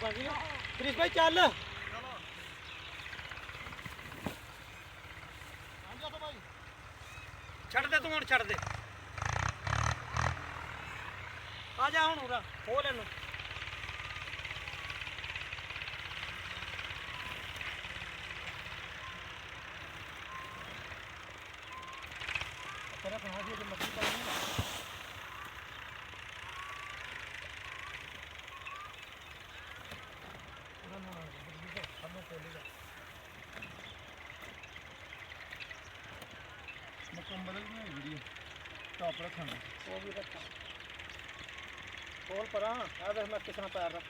क्रिश भाई चल छड़ दे तू हुण छड़ दे आ जा हुण उरा खोल इनू तेरा बना दिया जो मछली पानी मुकम्मल वीडियो टॉप रखना वो भी रखा खोल पर आ देख मैं कितना पैर रख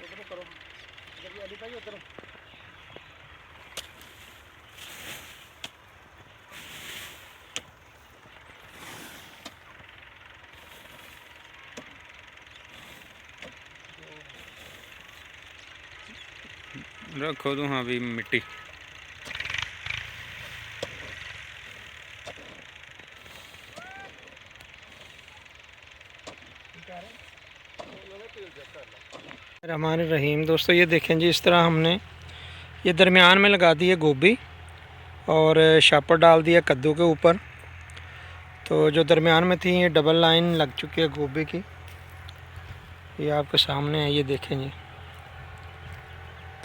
उधर करो इधर अली भाई उधर रखो तो हाँ भी मिट्टी रहमान रहीम। दोस्तों ये देखें जी, इस तरह हमने ये दरमियान में लगा दी है गोभी और शापर डाल दिया कद्दू के ऊपर। तो जो दरमियान में थी ये डबल लाइन लग चुकी है गोभी की, ये आपके सामने है, ये देखें जी।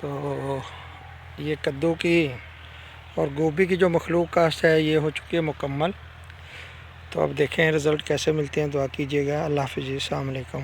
तो ये कद्दू की और गोभी की जो मखलूक काश्त है ये हो चुकी है मुकम्मल। तो अब देखें रिज़ल्ट कैसे मिलते हैं, दुआ कीजिएगा। अल्लाह हाफ़िज़, अस्सलाम वालेकुम।